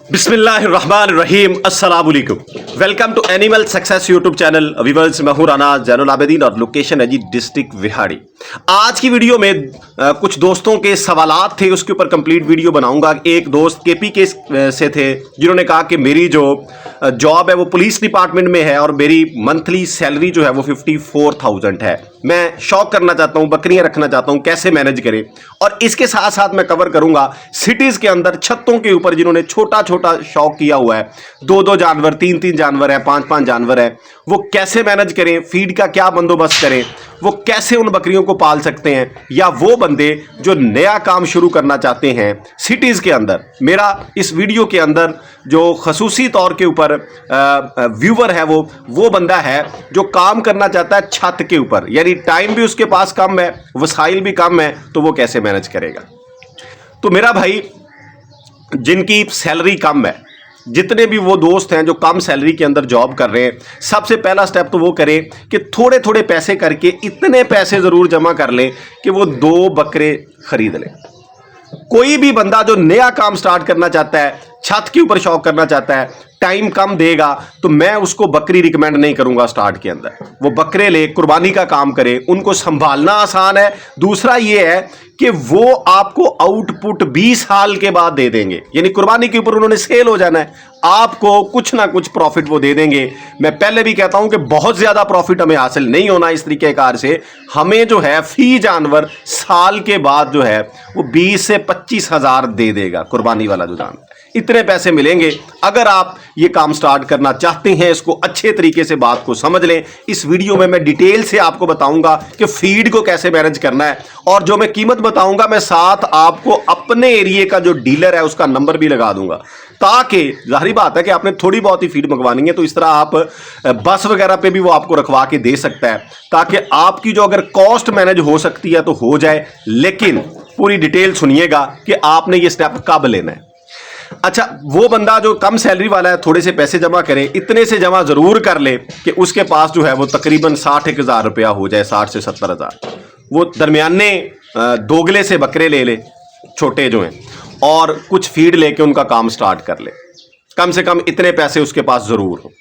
बिस्मिल्लाहिर्रहमानिर्रहीम अस्सलाम वालेकुम। Welcome to animal success YouTube channel. Viewers, मैं हूं राना जैनुल आबिदीन और लोकेशन है जी डिस्ट्रिक्ट विहाड़ी। आज की वीडियो में कुछ दोस्तों के सवालात थे, उसके ऊपर कंप्लीट वीडियो बनाऊंगा। एक दोस्त केपी के से थे जिन्होंने कहा कि मेरी जो जॉब है वो पुलिस डिपार्टमेंट में है और मेरी मंथली सैलरी जो है वो 54,000 है। मैं शौक करना चाहता हूं, बकरियां रखना चाहता हूं, कैसे मैनेज करें। और इसके साथ साथ मैं कवर करूंगा सिटीज के अंदर छतों के ऊपर जिन्होंने छोटा छोटा शौक किया हुआ है, 2-2 जानवर, 3-3 जानवर है, 5-5 जानवर है, वो कैसे मैनेज करें, फीड का क्या बंदोबस्त करें, वो कैसे उन बकरियों को पाल सकते हैं। या वो बंदे जो नया काम शुरू करना चाहते हैं सिटीज के अंदर, मेरा इस वीडियो के अंदर जो खसूसी तौर के ऊपर व्यूवर है वो बंदा है जो काम करना चाहता है छत के ऊपर, यानी टाइम भी उसके पास कम है, वसाइल भी कम है, तो वो कैसे मैनेज करेगा। तो मेरा भाई, जिनकी सैलरी कम है, जितने भी वो दोस्त हैं जो कम सैलरी के अंदर जॉब कर रहे हैं, सबसे पहला स्टेप तो वो करें कि थोड़े थोड़े पैसे करके इतने पैसे ज़रूर जमा कर लें कि वो 2 बकरे खरीद लें। कोई भी बंदा जो नया काम स्टार्ट करना चाहता है, छत के ऊपर शौक करना चाहता है, टाइम कम देगा, तो मैं उसको बकरी रिकमेंड नहीं करूंगा स्टार्ट के अंदर। वो बकरे ले, कुर्बानी का काम करे, उनको संभालना आसान है। दूसरा ये है कि वो आपको आउटपुट 20 साल के बाद दे देंगे, यानी कुर्बानी के ऊपर उन्होंने सेल हो जाना है, आपको कुछ ना कुछ प्रॉफिट वो दे देंगे। मैं पहले भी कहता हूं कि बहुत ज्यादा प्रॉफिट हमें हासिल नहीं होना इस तरीके कार से। हमें जो है फी जानवर साल के बाद जो है वो 20 से 25 हजार दे देगा कुर्बानी वाला जो जानवर, इतने पैसे मिलेंगे। अगर आप ये काम स्टार्ट करना चाहते हैं, इसको अच्छे तरीके से बात को समझ लें। इस वीडियो में मैं डिटेल से आपको बताऊंगा कि फीड को कैसे मैनेज करना है, और जो मैं कीमत बताऊंगा मैं साथ आपको अपने एरिया का जो डीलर है उसका नंबर भी लगा दूंगा, ताकि जाहिर बात है कि आपने थोड़ी बहुत ही फीड मंगवानी है तो इस तरह आप बस वगैरह पे भी वो आपको रखवा के दे सकता है, ताकि आपकी जो अगर कॉस्ट मैनेज हो सकती है तो हो जाए। लेकिन पूरी डिटेल सुनिएगा कि आपने ये स्टेप कब लेना है। अच्छा, वो बंदा जो कम सैलरी वाला है, थोड़े से पैसे जमा करे, इतने से जमा जरूर कर ले कि उसके पास जो है वो तकरीबन 60,000 रुपया हो जाए, 60 से 70,000। वो दरमियाने दोगले से बकरे ले ले, छोटे जो हैं, और कुछ फीड लेके उनका काम स्टार्ट कर ले। कम से कम इतने पैसे उसके पास जरूर हो।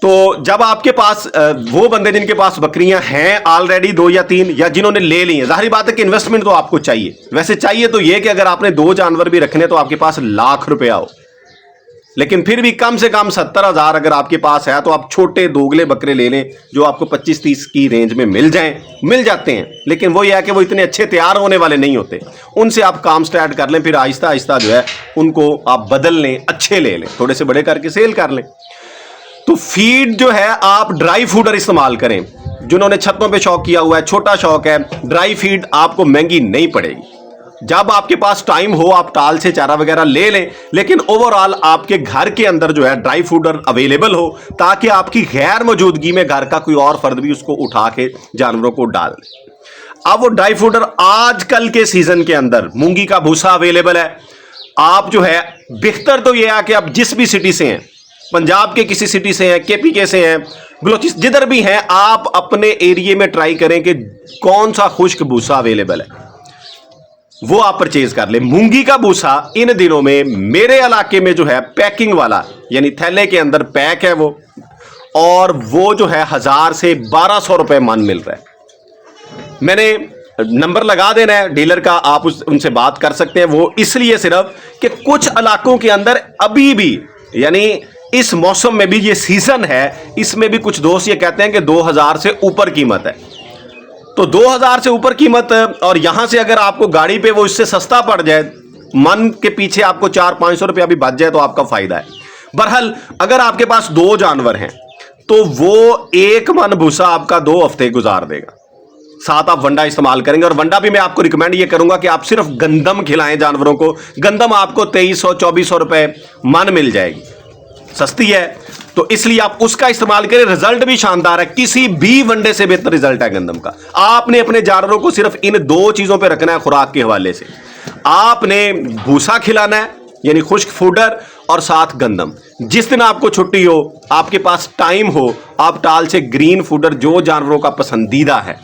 तो जब आपके पास वो बंदे जिनके पास बकरियां हैं ऑलरेडी 2 या 3, या जिन्होंने ले ली हैं, जाहिर बात है कि इन्वेस्टमेंट तो आपको चाहिए। वैसे चाहिए तो ये कि अगर आपने 2 जानवर भी रखने तो आपके पास लाख रुपया हो, लेकिन फिर भी कम से कम 70,000 अगर आपके पास है तो आप छोटे दोगले बकरे ले लें जो आपको 25-30 की रेंज में मिल जाते हैं। लेकिन वो ये है कि वो इतने अच्छे तैयार होने वाले नहीं होते। उनसे आप काम स्टार्ट कर लें, फिर आहिस्ता आहिस्ता जो है उनको आप बदल लें, अच्छे ले लें, थोड़े से बड़े करके सेल कर लें। तो फीड जो है आप ड्राई फूडर इस्तेमाल करें। जिन्होंने छतों पे शौक किया हुआ है, छोटा शौक है, ड्राई फीड आपको महंगी नहीं पड़ेगी। जब आपके पास टाइम हो आप टाल से चारा वगैरह ले लें, लेकिन ओवरऑल आपके घर के अंदर जो है ड्राई फूडर अवेलेबल हो, ताकि आपकी गैर मौजूदगी में घर का कोई और फर्द भी उसको उठा के जानवरों को डाल दे। अब वो ड्राई फूडर आजकल के सीजन के अंदर मूंगी का भूसा अवेलेबल है। आप जो है बेहतर तो यह है कि आप जिस भी सिटी से हैं, पंजाब के किसी सिटी से हैं, केपी के से हैं, बलोचिस्तान, जिधर भी हैं, आप अपने एरिया में ट्राई करें कि कौन सा खुश्क भूसा अवेलेबल है, वो आप परचेज कर ले। मूंगी का भूसा इन दिनों में मेरे इलाके में जो है पैकिंग वाला, यानी थैले के अंदर पैक है वो, और वो जो है 1000 से 1200 रुपए मन मिल रहा है। मैंने नंबर लगा देना है डीलर का, आप उनसे बात कर सकते हैं। वो इसलिए सिर्फ कि कुछ इलाकों के अंदर अभी भी, यानी इस मौसम में भी, ये सीजन है, इसमें भी कुछ दोस्त ये कहते हैं कि 2000 से ऊपर कीमत है। तो 2000 से ऊपर कीमत, और यहां से अगर आपको गाड़ी पे वो इससे सस्ता पड़ जाए, मन के पीछे आपको 400-500 रुपया भी बच जाए तो आपका फायदा है। बहरहाल अगर आपके पास 2 जानवर हैं तो वो 1 मन भूसा आपका 2 हफ्ते गुजार देगा। साथ आप वंडा इस्तेमाल करेंगे, और वंडा भी मैं आपको रिकमेंड ये करूंगा कि आप सिर्फ गंदम खिलाएं जानवरों को। गंदम आपको 2300-2400 रुपए मन मिल जाएगी, सस्ती है, तो इसलिए आप उसका इस्तेमाल करें। रिजल्ट भी शानदार है, किसी भी वनडे से बेहतर रिजल्ट है गंदम का। आपने अपने जानवरों को सिर्फ इन 2 चीजों पे रखना है खुराक के हवाले से। आपने भूसा खिलाना है, यानी खुश्क फूडर, और साथ गंदम। जिस दिन आपको छुट्टी हो, आपके पास टाइम हो, आप टाल से ग्रीन फूडर जो जानवरों का पसंदीदा है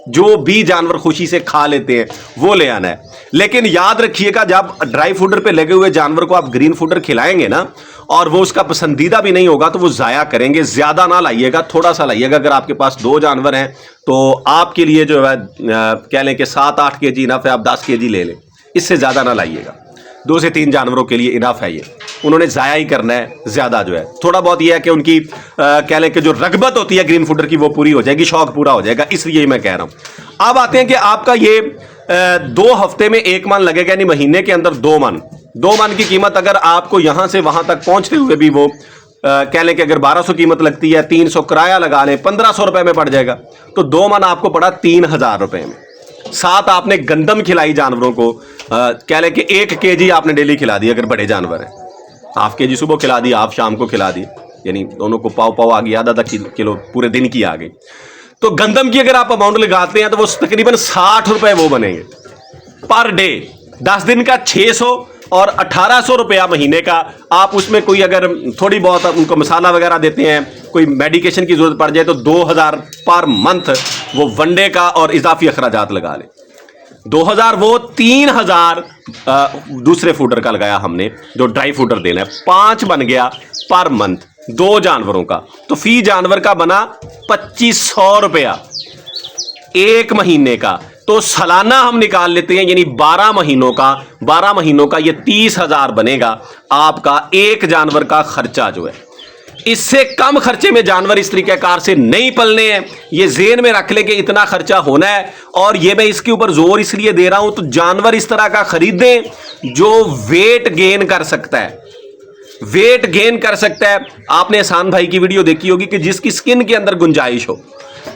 जो भी जानवर खुशी से खा लेते हैं वो ले आना है। लेकिन याद रखिएगा, जब ड्राई फूडर पे लगे हुए जानवर को आप ग्रीन फूडर खिलाएंगे ना, और वो उसका पसंदीदा भी नहीं होगा तो वो ज़ाया करेंगे। ज़्यादा ना लाइएगा, थोड़ा सा लाइएगा। अगर आपके पास 2 जानवर हैं तो आपके लिए जो है कह लें कि 7-8 केजी इनफ है, आप 10 केजी ले लें, इससे ज़्यादा ना लाइएगा। 2 से 3 जानवरों के लिए इनफ है ये, उन्होंने ज़ाया ही करना है। ज़्यादा जो है थोड़ा बहुत ये है कि उनकी कह लें कि जो रगबत होती है ग्रीन फूडर की वो पूरी हो जाएगी, शौक पूरा हो जाएगा, इसलिए मैं कह रहा हूँ। अब आते हैं कि आपका ये 2 हफ्ते में 1 मन लगेगा, यानी महीने के अंदर 2 मन। 2 मन की कीमत अगर आपको यहां से वहां तक पहुंचते हुए भी वो कह लें कि अगर 1200 कीमत लगती है, 300 किराया लगा लें, 1500 रुपए में पड़ जाएगा। तो 2 मन आपको पड़ा 3000 रुपए में। साथ आपने गंदम खिलाई जानवरों को, कह लें कि 1 केजी आपने डेली खिला दी। अगर बड़े जानवर हैं, हाफ केजी सुबह खिला दी, हाफ शाम को खिला दी, यानी दोनों को पाव आ गई, आधा किलो पूरे दिन की आ गई। तो गंदम की अगर आप अमाउंट लगाते हैं तो वो तकरीबन 60 रुपए वो बनेंगे पर डे। 10 दिन का 600 और 1800 रुपया महीने का। आप उसमें कोई अगर थोड़ी बहुत उनको मसाला वगैरह देते हैं, कोई मेडिकेशन की जरूरत पड़ जाए तो 2000 पर मंथ वो वनडे का और इजाफी अखराजात लगा ले। 2000 वो 3000 दूसरे फूडर का लगाया हमने, जो ड्राई फूडर देना है। 5 बन गया पर मंथ 2 जानवरों का, तो फी जानवर का बना 2500 रुपया 1 महीने का। तो सालाना हम निकाल लेते हैं, यानी 12 महीनों का ये 30,000 बनेगा आपका 1 जानवर का खर्चा जो है। इससे कम खर्चे में जानवर इस तरीकेकार से नहीं पलने हैं, ये ज़हन में रख लें कि इतना खर्चा होना है। और ये मैं इसके ऊपर जोर इसलिए दे रहा हूं, तो जानवर इस तरह का खरीदें जो वेट गेन कर सकता है। वेट गेन कर सकता है। आपने एहसान भाई की वीडियो देखी होगी कि जिसकी स्किन के अंदर गुंजाइश हो,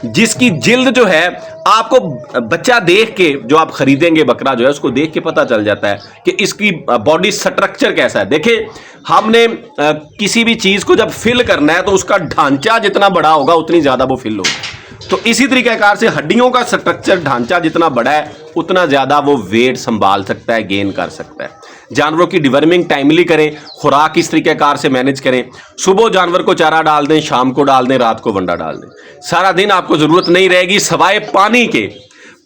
जिसकी जिल्द जो है, आपको बच्चा देख के जो आप खरीदेंगे बकरा जो है उसको देख के पता चल जाता है कि इसकी बॉडी स्ट्रक्चर कैसा है। देखिए, हमने किसी भी चीज को जब फिल करना है तो उसका ढांचा जितना बड़ा होगा उतनी ज्यादा वो फिल होगा। तो इसी तरीकेकार से हड्डियों का स्ट्रक्चर ढांचा जितना बड़ा है उतना ज्यादा वो वेट संभाल सकता है, गेन कर सकता है। जानवरों की डिवर्मिंग टाइमली करें, खुराक इस तरीकेकार से मैनेज करें। सुबह जानवर को चारा डाल दें, शाम को डाल दें, रात को वंडा डाल दें। सारा दिन आपको जरूरत नहीं रहेगी सवाए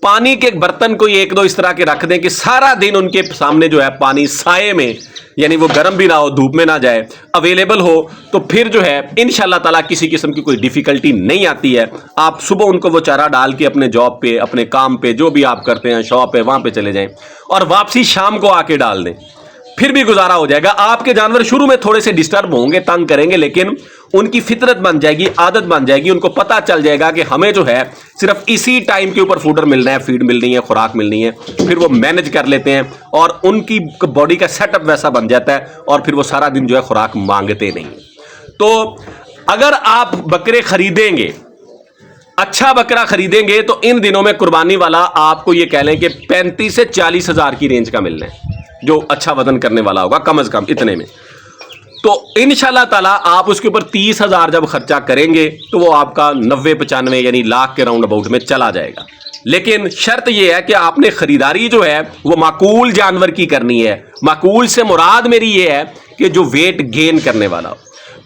पानी के बर्तन कोई 1-2 इस तरह के रख दें कि सारा दिन उनके सामने जो है पानी साए में, यानी वो गर्म भी ना हो, धूप में ना जाए, अवेलेबल हो। तो फिर जो है इंशाल्लाह ताला किसी किस्म की कोई डिफिकल्टी नहीं आती है। आप सुबह उनको वो चारा डाल के अपने जॉब पे, अपने काम पे, जो भी आप करते हैं, शॉप पे, वहां पे चले जाएं और वापसी शाम को आके डाल दें, फिर भी गुजारा हो जाएगा। आपके जानवर शुरू में थोड़े से डिस्टर्ब होंगे, तंग करेंगे, लेकिन उनकी फितरत बन जाएगी, आदत बन जाएगी। उनको पता चल जाएगा कि हमें जो है सिर्फ इसी टाइम के ऊपर फूडर मिलना है, फीड मिलनी है, खुराक मिलनी है। फिर वो मैनेज कर लेते हैं और उनकी बॉडी का सेटअप वैसा बन जाता है और फिर वो सारा दिन जो है खुराक मांगते नहीं। तो अगर आप बकरे खरीदेंगे, अच्छा बकरा खरीदेंगे, तो इन दिनों में कुर्बानी वाला आपको ये कह लें कि 35 से 40 हजार की रेंज का मिलना है, जो अच्छा वजन करने वाला होगा, कम से कम इतने में। तो इंशाल्लाह ताला आप उसके ऊपर 30,000 जब खर्चा करेंगे तो वो आपका 90-95 यानी लाख के राउंड अबाउट में चला जाएगा। लेकिन शर्त यह है कि आपने खरीदारी जो है वो माकूल जानवर की करनी है। माकूल से मुराद मेरी ये है कि जो वेट गेन करने वाला हो।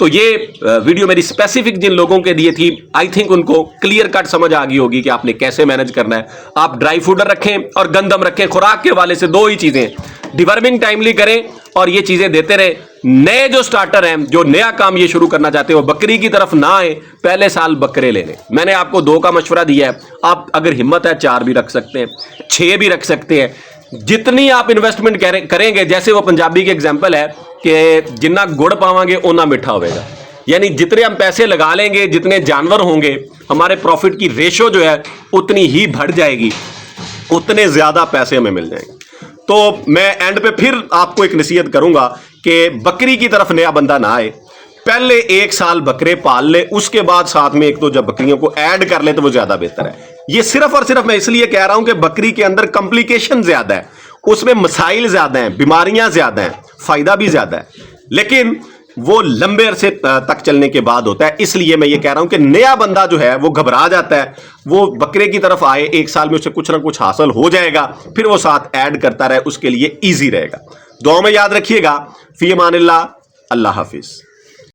तो ये वीडियो मेरी स्पेसिफिक जिन लोगों के दिए थी, आई थिंक उनको क्लियर कट समझ आ गई होगी कि आपने कैसे मैनेज करना है। आप ड्राई फूडर रखें और गंदम रखें। खुराक के वाले से 2 ही चीजें, डिवर्मिंग टाइमली करें और ये चीजें देते रहे। नए जो स्टार्टर हैं, जो नया काम ये शुरू करना चाहते हो, बकरी की तरफ ना आए, पहले साल बकरे ले लें। मैंने आपको 2 का मशवरा दिया है, आप अगर हिम्मत है 4 भी रख सकते हैं, 6 भी रख सकते हैं। जितनी आप इन्वेस्टमेंट करेंगे, जैसे वो पंजाबी के एग्जाम्पल है कि जितना गुड़ पावांगे उतना मीठा होगा। यानी जितने हम पैसे लगा लेंगे, जितने जानवर होंगे, हमारे प्रॉफिट की रेशो जो है उतनी ही बढ़ जाएगी, उतने ज्यादा पैसे हमें मिल जाएंगे। तो मैं एंड पे फिर आपको एक नसीहत करूंगा कि बकरी की तरफ नया बंदा ना आए, पहले 1 साल बकरे पाल ले, उसके बाद साथ में 1-2 जब बकरियों को ऐड कर ले तो वो ज्यादा बेहतर है। ये सिर्फ और सिर्फ मैं इसलिए कह रहा हूं कि बकरी के अंदर कॉम्प्लिकेशन ज्यादा है, उसमें मसाइल ज्यादा हैं, बीमारियां ज्यादा हैं, फायदा भी ज्यादा है, लेकिन वो लंबे अरसे तक चलने के बाद होता है। इसलिए मैं ये कह रहा हूं कि नया बंदा जो है वो घबरा जाता है, वो बकरे की तरफ आए, 1 साल में उसे कुछ ना कुछ हासिल हो जाएगा, फिर वो साथ ऐड करता रहे, उसके लिए ईजी रहेगा। दुआ में याद रखिएगा। फी अमानिल्लाह, अल्लाह हाफिज।